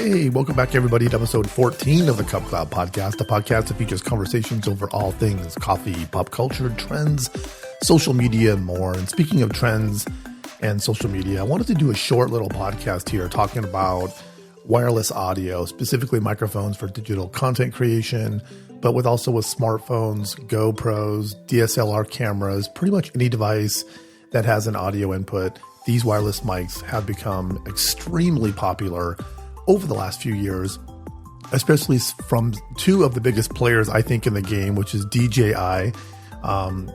Hey, welcome back everybody to episode 14 of the Cup Cloud Podcast, a podcast that features conversations over all things coffee, pop culture, trends, social media, and more. And speaking of trends and social media, I wanted to do a short little podcast here talking about wireless audio, specifically microphones for digital content creation, but with smartphones, GoPros, DSLR cameras, pretty much any device that has an audio input. These wireless mics have become extremely popular over the last few years, especially from two of the biggest players, I think, in the game, which is DJI.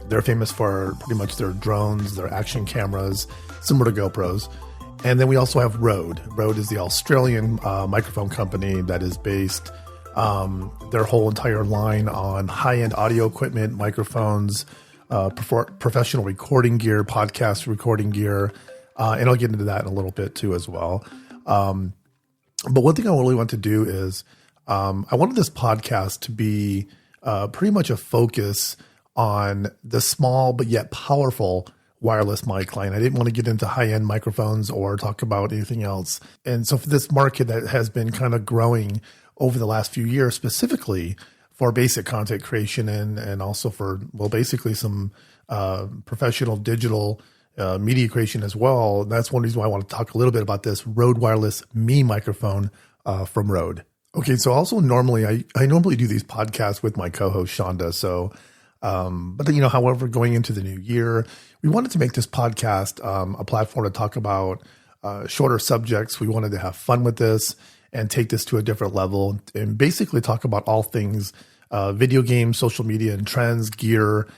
They're famous for pretty much their drones, their action cameras, similar to GoPros. And then we also have Rode. Rode is the Australian microphone company that is based their whole entire line on high-end audio equipment, microphones, professional recording gear, podcast recording gear. And I'll get into that in a little bit too as well. But one thing I really want to do is I wanted this podcast to be pretty much a focus on the small but yet powerful wireless mic line. I didn't want to get into high-end microphones or talk about anything else. And so for this market that has been kind of growing over the last few years, specifically for basic content creation and also for, basically some professional digital media creation as well. That's one reason why I want to talk a little bit about this Rode Wireless Me microphone from Rode. Okay, so also normally I normally do these podcasts with my co-host Shonda. So, but however, going into the new year, we wanted to make this podcast a platform to talk about shorter subjects. We wanted to have fun with this and take this to a different level and basically talk about all things video games, social media, and trends, gear.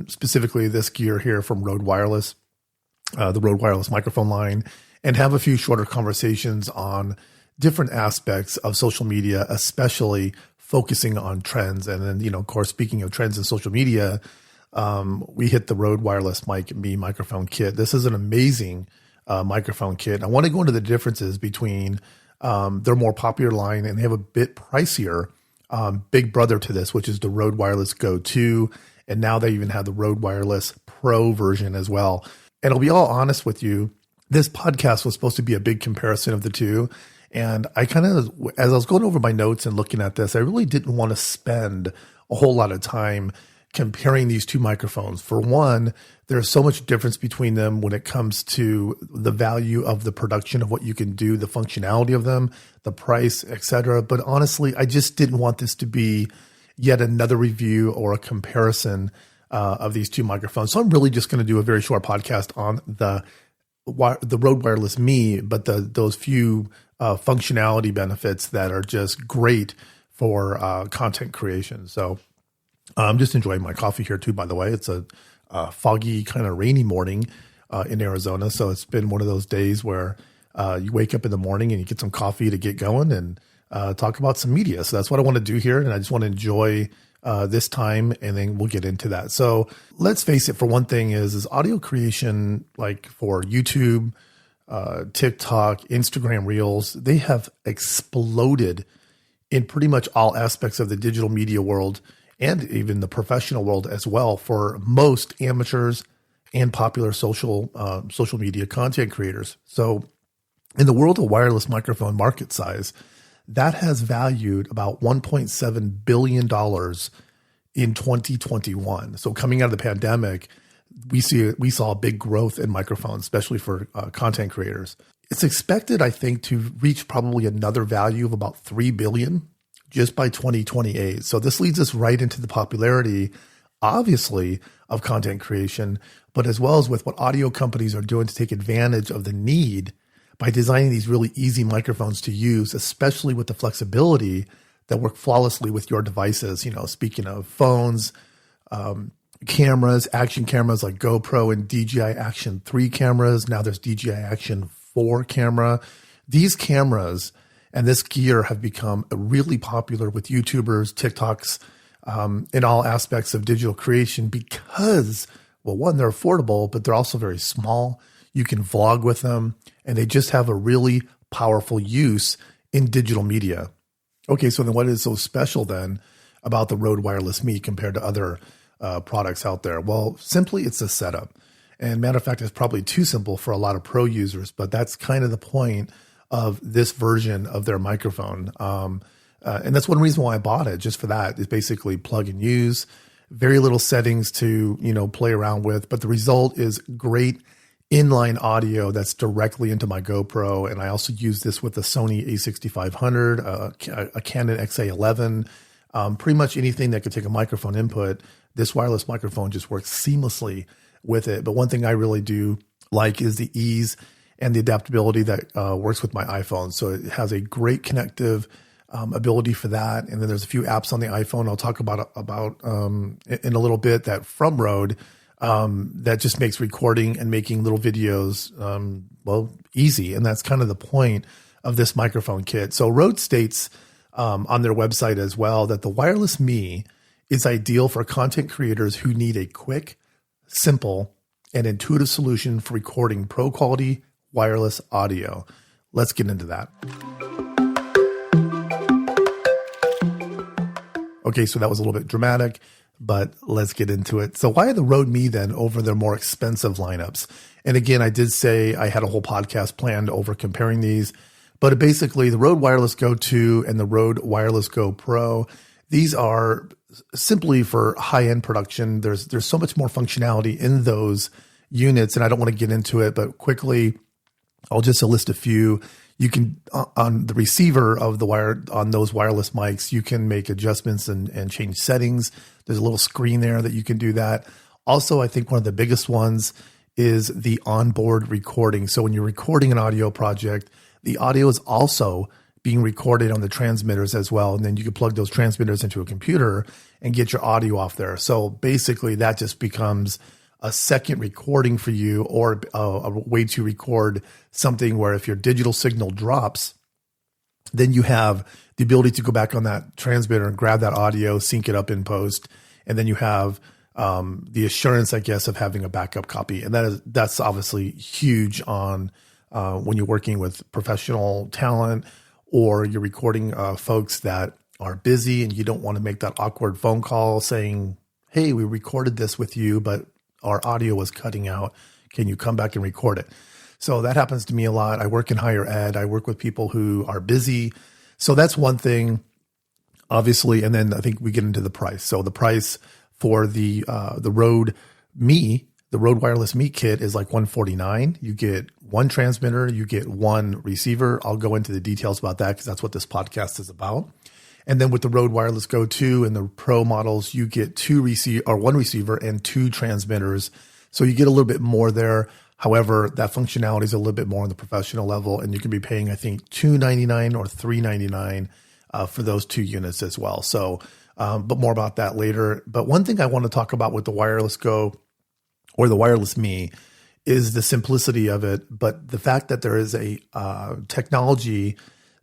Specifically this gear here from Rode Wireless, the Rode Wireless microphone line, and have a few shorter conversations on different aspects of social media, especially focusing on trends. And then, of course, speaking of trends in social media, we hit the Rode Wireless Me microphone kit. This is an amazing microphone kit. I want to go into the differences between their more popular line, and they have a bit pricier big brother to this, which is the Rode Wireless Go 2. And now they even have the Rode Wireless Pro version as well. And I'll be all honest with you, this podcast was supposed to be a big comparison of the two. And I kind of, as I was going over my notes and looking at this, I really didn't want to spend a whole lot of time comparing these two microphones. For one, there's so much difference between them when it comes to the value of the production of what you can do, the functionality of them, the price, etc. But honestly, I just didn't want this to be yet another review or a comparison of these two microphones. So I'm really just going to do a very short podcast on the Rode Wireless Me, but those few functionality benefits that are just great for content creation. So I'm just enjoying my coffee here too, by the way. It's a foggy, kind of rainy morning in Arizona. So it's been one of those days where you wake up in the morning and you get some coffee to get going and talk about some media. So that's what I want to do here. And I just want to enjoy this time, and then we'll get into that. So let's face it, for one thing is audio creation, like for YouTube, TikTok, Instagram Reels, they have exploded in pretty much all aspects of the digital media world and even the professional world as well for most amateurs and popular social media content creators. So in the world of wireless microphone market size, that has valued about $1.7 billion in 2021. So coming out of the pandemic, we saw a big growth in microphones, especially for content creators. It's expected, I think, to reach probably another value of about $3 billion just by 2028. So this leads us right into the popularity, obviously, of content creation, but as well as with what audio companies are doing to take advantage of the need by designing these really easy microphones to use, especially with the flexibility that work flawlessly with your devices. Speaking of phones, cameras, action cameras like GoPro and DJI Action 3 cameras. Now there's DJI Action 4 camera. These cameras and this gear have become really popular with YouTubers, TikToks, in all aspects of digital creation because, one, they're affordable, but they're also very small. You can vlog with them, and they just have a really powerful use in digital media. Okay, so then what is so special then about the Rode Wireless Me compared to other products out there? Well, simply it's a setup. And matter of fact, it's probably too simple for a lot of pro users, but that's kind of the point of this version of their microphone. And that's one reason why I bought it, just for that. It's basically plug and use, very little settings to, play around with, but the result is great inline audio that's directly into my GoPro. And I also use this with the Sony a6500, a Canon XA11, pretty much anything that could take a microphone input. This wireless microphone just works seamlessly with it. But one thing I really do like is the ease and the adaptability that works with my iPhone. So it has a great connective ability for that. And then there's a few apps on the iPhone I'll talk about in a little bit that from Rode that just makes recording and making little videos, easy. And that's kind of the point of this microphone kit. So Rode states on their website as well that the Wireless Me is ideal for content creators who need a quick, simple, and intuitive solution for recording pro quality wireless audio. Let's get into that. Okay, so that was a little bit dramatic, but let's get into it. So why the Rode Me then over their more expensive lineups? And again, I did say I had a whole podcast planned over comparing these, but basically the Rode Wireless Go 2 and the Rode Wireless Go Pro, these are simply for high-end production. There's so much more functionality in those units, and I don't want to get into it, but quickly, I'll just list a few. You can, on the receiver of the wire, on those wireless mics, you can make adjustments and change settings. There's a little screen there that you can do that. Also, I think one of the biggest ones is the onboard recording. So when you're recording an audio project, the audio is also being recorded on the transmitters as well. And then you can plug those transmitters into a computer and get your audio off there. So basically that just becomes a second recording for you, or a way to record something where if your digital signal drops, then you have the ability to go back on that transmitter and grab that audio, sync it up in post. And then you have the assurance, I guess, of having a backup copy. And that's obviously huge on when you're working with professional talent, or you're recording folks that are busy and you don't want to make that awkward phone call saying, hey, we recorded this with you, but our audio was cutting out. Can you come back and record it? So that happens to me a lot. I work in higher ed. I work with people who are busy. So that's one thing, obviously. And then I think we get into the price. So the price for the Rode Me, the Rode Wireless Me kit is like $149. You get one transmitter, you get one receiver. I'll go into the details about that because that's what this podcast is about. And then with the Rode Wireless Go 2 and the Pro models, you get one receiver and two transmitters. So you get a little bit more there. However, that functionality is a little bit more on the professional level, and you can be paying, I think, $299 or $399 for those two units as well. So, but more about that later. But one thing I want to talk about with the Wireless Go or the Wireless Me is the simplicity of it, but the fact that there is a technology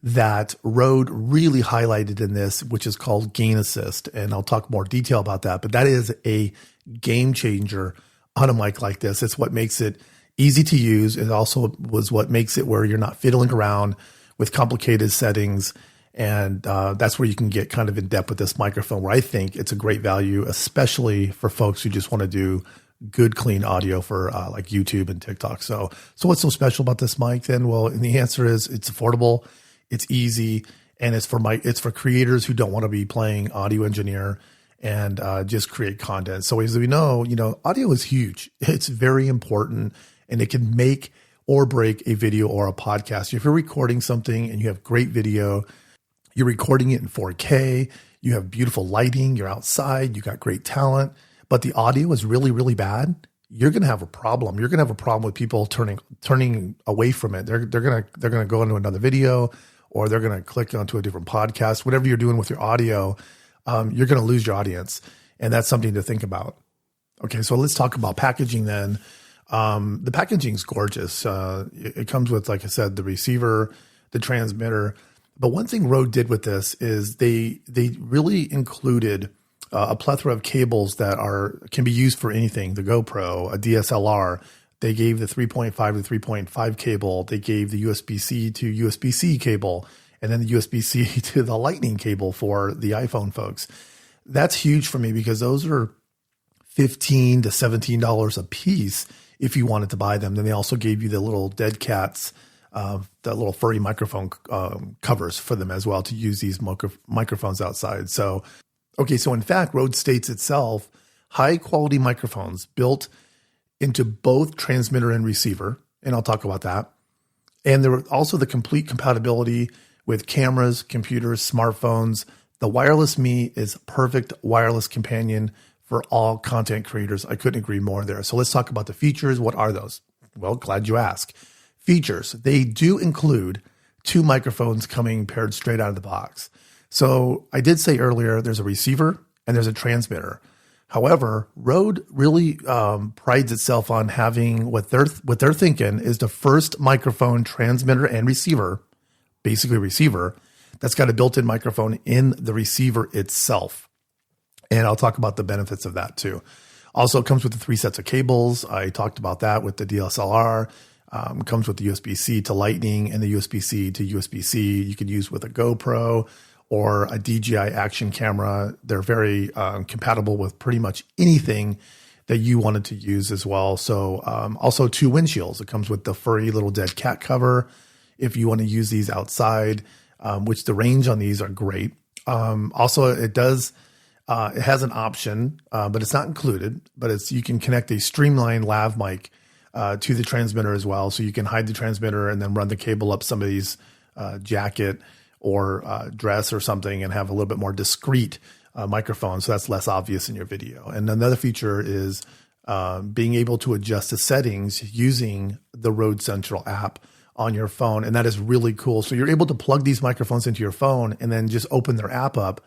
that Rode really highlighted in this, which is called gain assist. And I'll talk more detail about that, but that is a game changer on a mic like this. It's what makes it easy to use. It also was what makes it where you're not fiddling around with complicated settings. And that's where you can get kind of in depth with this microphone, where I think it's a great value, especially for folks who just want to do good, clean audio for like YouTube and TikTok. So what's so special about this mic then? Well, and the answer is it's affordable. It's easy, and it's for creators who don't want to be playing audio engineer and just create content. So as we know, audio is huge. It's very important, and it can make or break a video or a podcast. If you're recording something and you have great video, you're recording it in 4K, you have beautiful lighting, you're outside, you got great talent, but the audio is really, really bad, you're going to have a problem. You're going to have a problem with people turning away from it. They're going to go into another video, or they're going to click onto a different podcast. Whatever you're doing with your audio, you're going to lose your audience. And that's something to think about. Okay, so let's talk about packaging then. The packaging is gorgeous. It comes with, like I said, the receiver, the transmitter. But one thing Rode did with this is they really included a plethora of cables that can be used for anything. The GoPro, a DSLR. They gave the 3.5 to 3.5 cable. They gave the USB-C to USB-C cable, and then the USB-C to the Lightning cable for the iPhone folks. That's huge for me because those are $15 to $17 a piece if you wanted to buy them. Then they also gave you the little dead cats the little furry microphone covers for them as well to use these microphones outside. So, okay, so in fact, Rode states itself, high quality microphones built into both transmitter and receiver, and I'll talk about that. And there was also the complete compatibility with cameras, computers, smartphones. The Wireless Me is perfect wireless companion for all content creators. I couldn't agree more there. So let's talk about the features. What are those? Well, glad you asked. Features. They do include 2 microphones coming paired straight out of the box. So I did say earlier, there's a receiver and there's a transmitter. However, Rode really prides itself on having what they're thinking is the first microphone, transmitter, and receiver, basically receiver, that's got a built-in microphone in the receiver itself. And I'll talk about the benefits of that too. Also, it comes with the 3 sets of cables. I talked about that with the DSLR. Comes with the USB-C to Lightning and the USB-C to USB-C. You could use with a GoPro or a DJI action camera. They're very compatible with pretty much anything that you wanted to use as well. So also 2 windshields. It comes with the furry little dead cat cover if you want to use these outside, which the range on these are great. Also, it has an option, but it's not included, but you can connect a streamlined lav mic to the transmitter as well. So you can hide the transmitter and then run the cable up somebody's jacket or dress or something and have a little bit more discreet microphone. So that's less obvious in your video. And another feature is being able to adjust the settings using the Rode Central app on your phone. And that is really cool. So you're able to plug these microphones into your phone and then just open their app up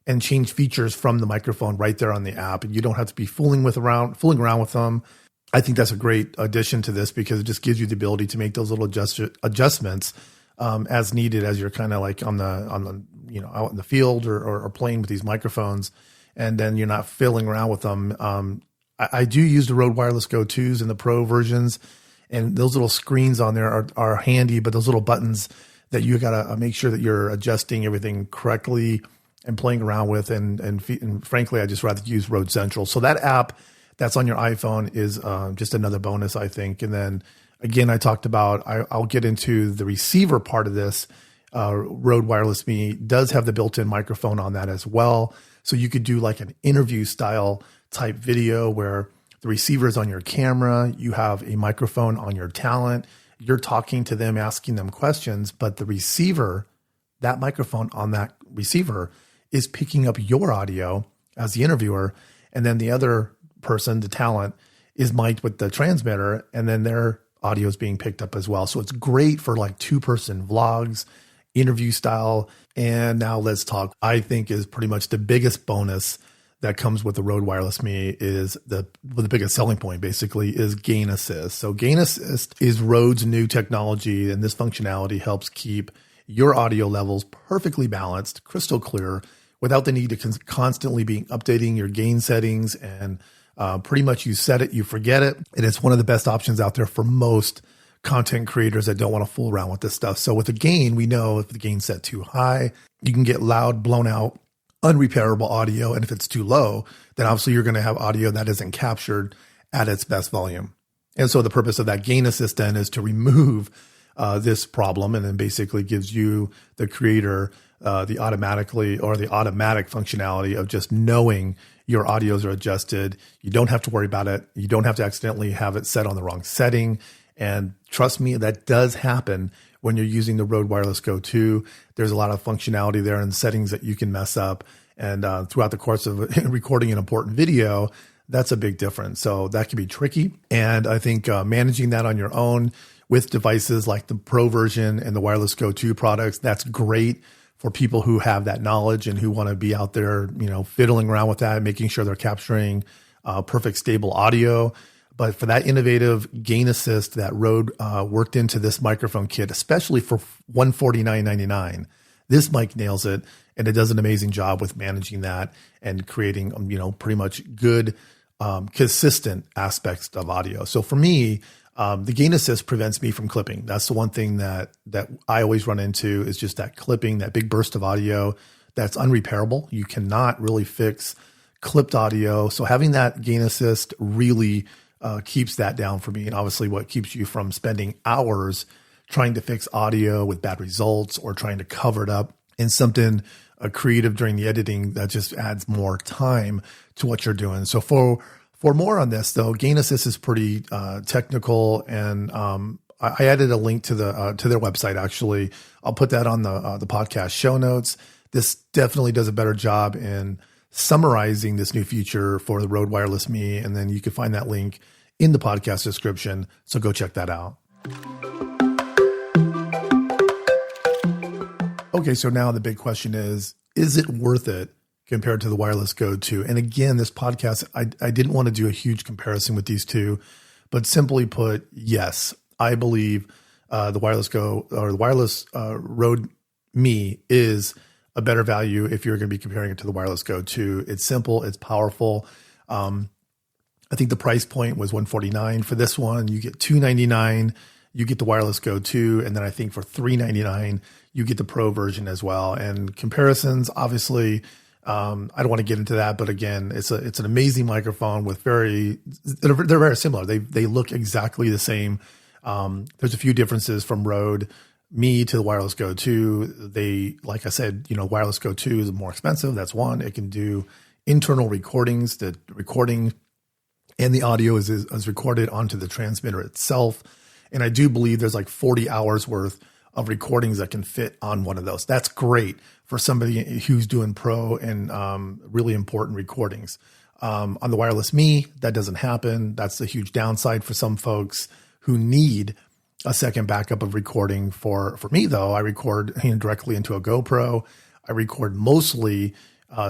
and change features from the microphone right there on the app. And you don't have to be fooling around with them. I think that's a great addition to this because it just gives you the ability to make those little adjustments as needed as you're kind of like on the out in the field or playing with these microphones, and then you're not fiddling around with them. I do use the Rode Wireless Go 2s in the Pro versions, and those little screens on there are handy, but those little buttons that you got to make sure that you're adjusting everything correctly and playing around with. And frankly, I just rather use Rode Central. So that app that's on your iPhone is just another bonus, I think. And then again, I talked about, I'll get into the receiver part of this. Rode Wireless Me does have the built-in microphone on that as well. So you could do like an interview style type video where the receiver is on your camera, you have a microphone on your talent, you're talking to them, asking them questions, but the receiver, that microphone on that receiver is picking up your audio as the interviewer, and then the other person, the talent, is mic'd with the transmitter, and then their audio is being picked up as well. So it's great for like 2-person vlogs, interview style. And now let's talk, I think is pretty much the biggest bonus that comes with the Rode Wireless Me is the biggest selling point basically is gain assist. So gain assist is Rode's new technology, and this functionality helps keep your audio levels perfectly balanced, crystal clear, without the need to constantly be updating your gain settings. And pretty much you set it, you forget it. And it's one of the best options out there for most content creators that don't want to fool around with this stuff. So with the gain, we know if the gain's set too high, you can get loud, blown out, unrepairable audio. And if it's too low, then obviously you're going to have audio that isn't captured at its best volume. And so the purpose of that gain assist then is to remove this problem, and then basically gives you, the creator, the automatic functionality of just knowing your audios are adjusted. You don't have to worry about it. You don't have to accidentally have it set on the wrong setting. And trust me, that does happen when you're using the Rode Wireless Go 2. There's a lot of functionality there and settings that you can mess up. And throughout the course of recording an important video, that's a big difference. So that can be tricky. And I think managing that on your own with devices like the Pro version and the Wireless Go 2 products, that's great for people who have that knowledge and who want to be out there, fiddling around with that, making sure they're capturing perfect stable audio. But for that innovative gain assist that Rode worked into this microphone kit, especially for $149.99, this mic nails it, and it does an amazing job with managing that and creating, pretty much good, consistent aspects of audio. So for me, the gain assist prevents me from clipping. That's the one thing that I always run into is just that clipping, that big burst of audio that's unrepairable. You cannot really fix clipped audio. So having that gain assist really keeps that down for me. And obviously what keeps you from spending hours trying to fix audio with bad results or trying to cover it up in something creative during the editing that just adds more time to what you're doing. So for more on this though, Gain Assist is pretty technical, and I added a link to their website. Actually, I'll put that on the podcast show notes. This definitely does a better job in summarizing this new feature for the Rode Wireless Me, and then you can find that link in the podcast description. So go check that out. Okay, so now the big question is it worth it compared to the Wireless Go 2? And again, this podcast, I didn't want to do a huge comparison with these two, but simply put, yes, I believe the Wireless Go or the Wireless Rode Me is a better value if you're going to be comparing it to the Wireless Go 2. It's simple, it's powerful. I think the price point was $149 for this one. You get $299. You get the Wireless Go 2, and then I think for $399 you get the Pro version as well. And comparisons, obviously, I don't want to get into that, but again, it's an amazing microphone with they're very similar. They look exactly the same. There's a few differences from Rode Me to the Wireless Go 2. Like I said, Wireless Go 2 is more expensive. That's one. It can do internal recordings. The recording and the audio is recorded onto the transmitter itself. And I do believe there's like 40 hours worth of recordings that can fit on one of those. That's great for somebody who's doing pro and really important recordings. On the Wireless Me, that doesn't happen. That's a huge downside for some folks who need a second backup of recording. For me, though, I record directly into a GoPro. I record mostly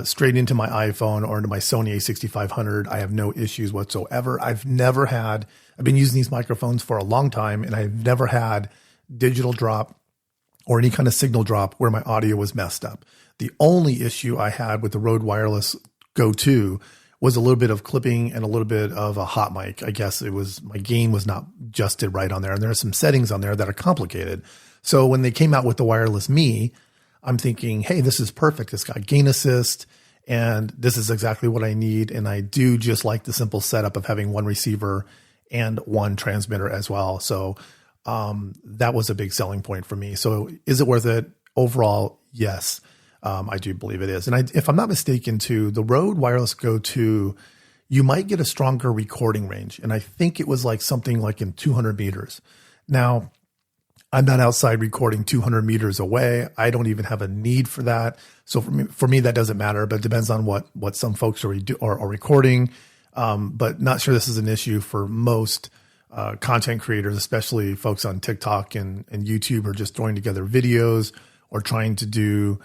straight into my iPhone or into my Sony a6500. I have no issues whatsoever. I've been using these microphones for a long time, and I've never had digital drop or any kind of signal drop where my audio was messed up. The only issue I had with the Rode Wireless Go 2 was a little bit of clipping and a little bit of a hot mic. I guess my gain was not adjusted right on there, and there are some settings on there that are complicated. So when they came out with the Wireless Me, I'm thinking, hey, this is perfect. It's got gain assist, and this is exactly what I need. And I do just like the simple setup of having one receiver and one transmitter as well. So that was a big selling point for me. So is it worth it? Overall, yes, I do believe it is. And if I'm not mistaken too, the Rode Wireless Go 2, you might get a stronger recording range. And I think it was like something like in 200 meters. Now, I'm not outside recording 200 meters away. I don't even have a need for that. So for me, that doesn't matter, but it depends on what some folks are recording. But not sure this is an issue for most content creators, especially folks on TikTok and YouTube, are just throwing together videos or trying to do,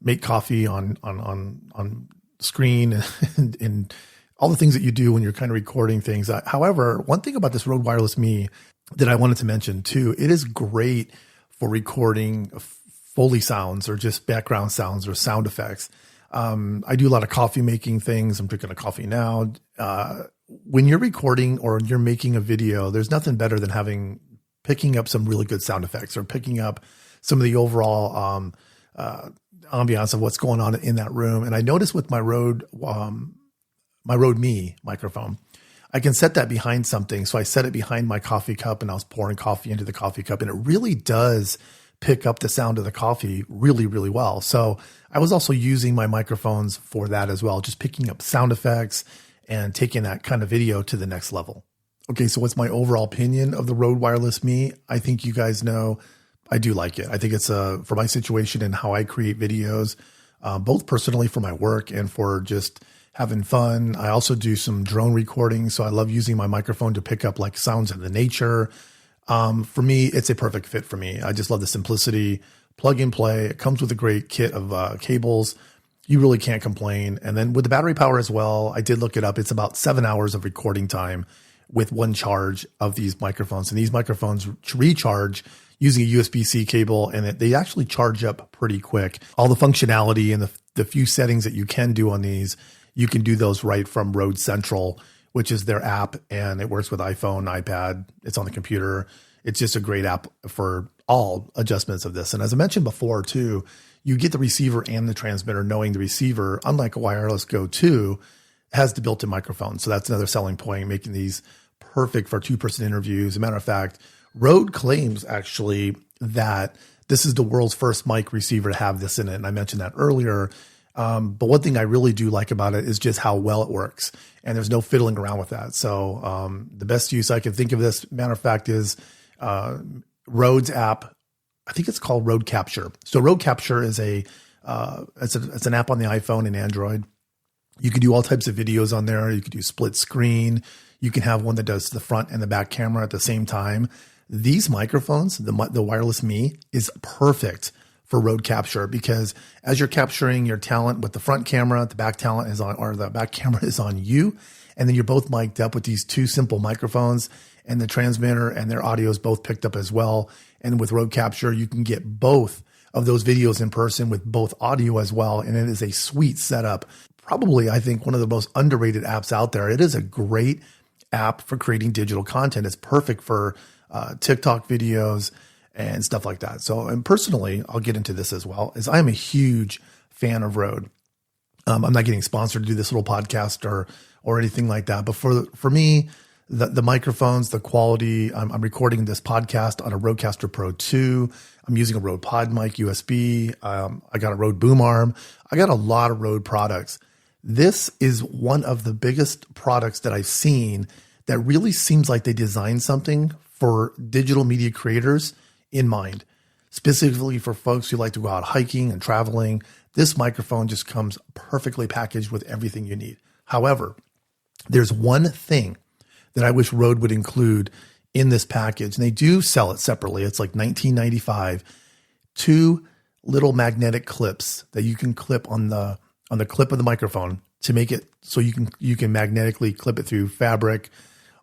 make coffee on screen and all the things that you do when you're kind of recording things. However, one thing about this Rode Wireless Me that I wanted to mention too, it is great for recording Foley sounds or just background sounds or sound effects. I do a lot of coffee making things. I'm drinking a coffee now. When you're recording or you're making a video, there's nothing better than picking up some really good sound effects or picking up some of the overall ambiance of what's going on in that room. And I noticed with my Rode Me microphone, I can set that behind something. So I set it behind my coffee cup, and I was pouring coffee into the coffee cup, and it really does pick up the sound of the coffee really, really well. So I was also using my microphones for that as well, just picking up sound effects and taking that kind of video to the next level. Okay, so what's my overall opinion of the Rode Wireless Me? I think you guys know I do like it. I think it's for my situation and how I create videos, both personally for my work and for just having fun. I also do some drone recording, so I love using my microphone to pick up like sounds in the nature. For me, it's a perfect fit for me. I just love the simplicity, plug and play. It comes with a great kit of cables. You really can't complain. And then with the battery power as well, I did look it up. It's about 7 hours of recording time with one charge of these microphones. And these microphones recharge using a USB-C cable, and they actually charge up pretty quick. All the functionality and the few settings that you can do on these, you can do those right from Rode Central, which is their app, and it works with iPhone, iPad. It's on the computer. It's just a great app for all adjustments of this. And as I mentioned before too, you get the receiver and the transmitter, knowing the receiver, unlike a Wireless Go 2, has the built-in microphone. So that's another selling point, making these perfect for two-person interviews. As a matter of fact, Rode claims actually that this is the world's first mic receiver to have this in it. And I mentioned that earlier. But one thing I really do like about it is just how well it works. And there's no fiddling around with that. So the best use I can think of this, matter of fact, is Rode's app. I think it's called Rode Capture. So Rode Capture is it's an app on the iPhone and Android. You can do all types of videos on there. You can do split screen. You can have one that does the front and the back camera at the same time. These microphones, the Wireless Me, is perfect for Rode Capture, because as you're capturing your talent with the front camera, the back talent is on, or the back camera is on you. And then you're both mic'd up with these two simple microphones, and the transmitter and their audio is both picked up as well. And with Rode Capture, you can get both of those videos in person with both audio as well. And it is a sweet setup. Probably, I think, one of the most underrated apps out there. It is a great app for creating digital content. It's perfect for TikTok videos and stuff like that. So, and personally, I'll get into this as well, is I'm a huge fan of Rode. I'm not getting sponsored to do this little podcast or anything like that. But for me, the microphones, the quality, I'm recording this podcast on a Rodecaster Pro 2. I'm using a Rode Pod mic USB. I got a Rode boom arm. I got a lot of Rode products. This is one of the biggest products that I've seen that really seems like they designed something for digital media creators in mind, specifically for folks who like to go out hiking and traveling. This microphone just comes perfectly packaged with everything you need. However, there's one thing that I wish Rode would include in this package, and they do sell it separately. It's like $19.95. 2 little magnetic clips that you can clip on the clip of the microphone to make it so you can magnetically clip it through fabric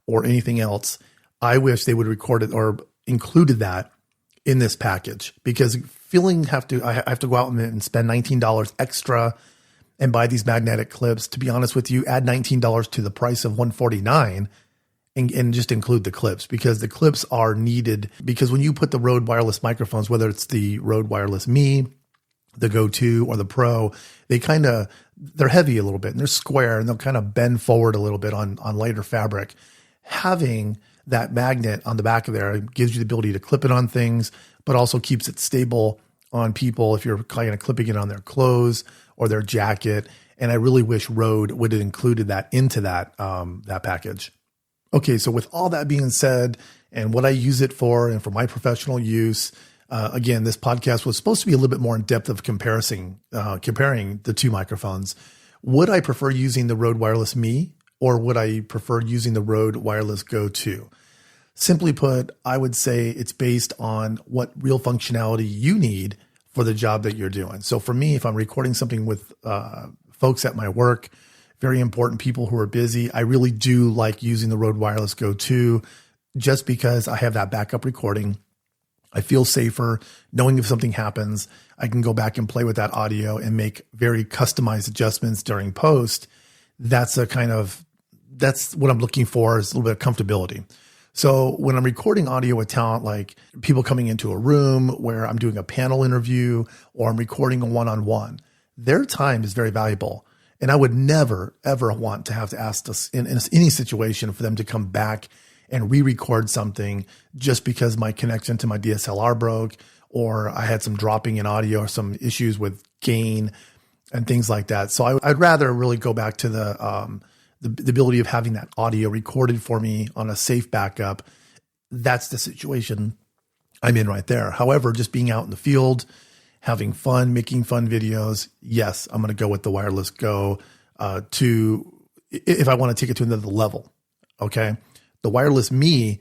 or anything else. I wish they would record it or included that in this package, because I have to go out and spend $19 extra and buy these magnetic clips. To be honest with you, add $19 to the price of $149 and just include the clips, because the clips are needed. Because when you put the Rode wireless microphones, whether it's the Rode Wireless Me, the Go 2 or the Pro, they're heavy a little bit and they're square and they'll kind of bend forward a little bit on lighter fabric. Having that magnet on the back of there gives you the ability to clip it on things, but also keeps it stable on people if you're kind of clipping it on their clothes or their jacket. And I really wish Rode would have included that into that package. Okay, so with all that being said, and what I use it for, and for my professional use, again, this podcast was supposed to be a little bit more in depth of comparing the two microphones. Would I prefer using the Rode Wireless Me, or would I prefer using the Rode Wireless Go 2? Simply put, I would say it's based on what real functionality you need for the job that you're doing. So for me, if I'm recording something with folks at my work, very important people who are busy, I really do like using the Rode Wireless Go 2 just because I have that backup recording. I feel safer knowing if something happens, I can go back and play with that audio and make very customized adjustments during post. That's what I'm looking for, is a little bit of comfortability. So when I'm recording audio with talent, like people coming into a room where I'm doing a panel interview or I'm recording a one-on-one, their time is very valuable. And I would never, ever want to have to ask this in any situation for them to come back and re-record something just because my connection to my DSLR broke, or I had some dropping in audio or some issues with gain and things like that. So I'd rather really go back to the ability of having that audio recorded for me on a safe backup. That's the situation I'm in right there. However, just being out in the field, having fun, making fun videos, yes, I'm going to go with the Wireless Go if I want to take it to another level. Okay. The Wireless Me,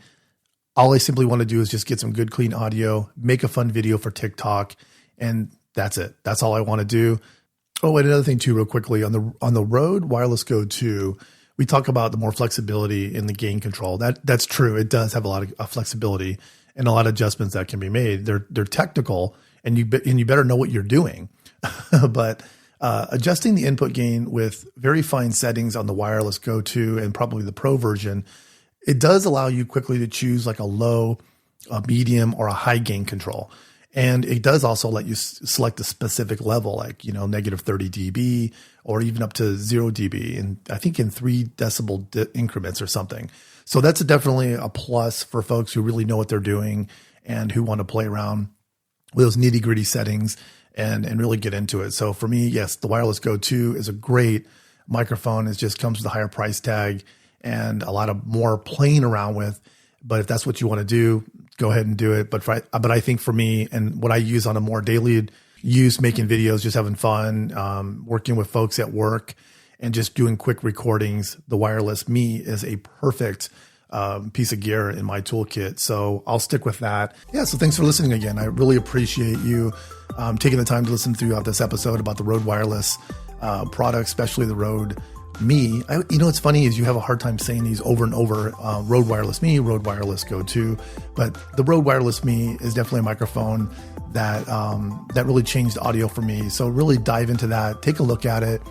all I simply want to do is just get some good, clean audio, make a fun video for TikTok, and that's it. That's all I want to do. Oh, and another thing too, real quickly, on the Rode Wireless Go 2, we talk about the more flexibility in the gain control. That's true. It does have a lot of flexibility and a lot of adjustments that can be made. They're technical, and you better know what you're doing. But adjusting the input gain with very fine settings on the Wireless Go 2 and probably the Pro version, it does allow you quickly to choose like a low, a medium, or a high gain control. And it does also let you select a specific level, like, negative 30 dB or even up to 0 dB. And I think in 3 decibel increments or something. So that's definitely a plus for folks who really know what they're doing and who want to play around with those nitty gritty settings and really get into it. So for me, yes, the Wireless Go 2 is a great microphone. It just comes with a higher price tag and a lot of more playing around with. But if that's what you want to do, go ahead and do it. But I think for me and what I use on a more daily use, making videos, just having fun, working with folks at work and just doing quick recordings, the Wireless Me is a perfect piece of gear in my toolkit. So I'll stick with that. Yeah. So thanks for listening again. I really appreciate you taking the time to listen throughout this episode about the Rode Wireless product, especially the Rode Me. What's funny is you have a hard time saying these over and over, Rode Wireless Me, Rode Wireless Go 2, but the Rode Wireless Me is definitely a microphone that really changed audio for me. So really dive into that, take a look at it,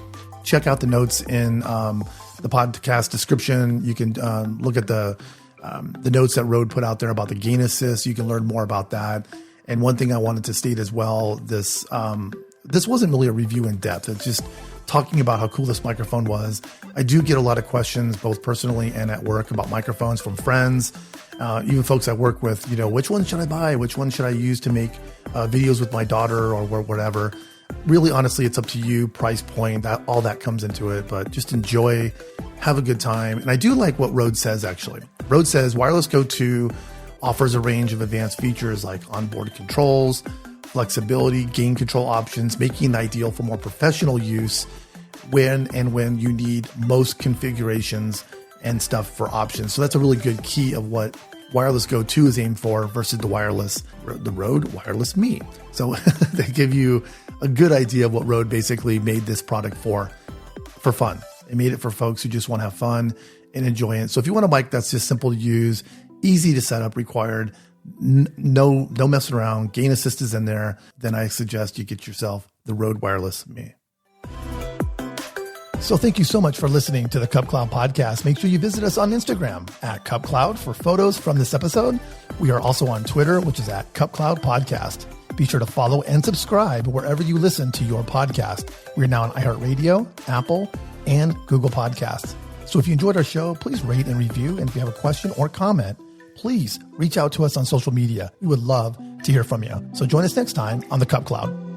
check out the notes in the podcast description. You can look at the notes that Rode put out there about the gain assist. You can learn more about that. And one thing I wanted to state as well, this wasn't really a review in depth. It's just talking about how cool this microphone was. I do get a lot of questions, both personally and at work, about microphones from friends, even folks I work with, which one should I buy? Which one should I use to make videos with my daughter or whatever? Really, honestly, it's up to you, price point, all that comes into it, but just enjoy, have a good time. And I do like what Rode says, actually. Rode says Wireless Go 2 offers a range of advanced features like onboard controls, flexibility, gain control options, making it ideal for more professional use when you need most configurations and stuff for options. So that's a really good key of what Wireless Go 2 is aimed for versus the Rode Wireless Me. So they give you a good idea of what Rode basically made this product for fun. It made it for folks who just want to have fun and enjoy it. So if you want a mic that's just simple to use, easy to set up, required, no messing around, gain assist is in there, then I suggest you get yourself the Rode Wireless Me. So thank you so much for listening to the Cup Cloud podcast. Make sure you visit us on Instagram at Cup Cloud for photos from this episode. We are also on Twitter, which is at Cup Cloud Podcast. Be sure to follow and subscribe wherever you listen to your podcast. We're now on iHeartRadio, Apple, and Google Podcasts. So if you enjoyed our show, please rate and review. And if you have a question or comment, please reach out to us on social media. We would love to hear from you. So join us next time on the Cup Cloud.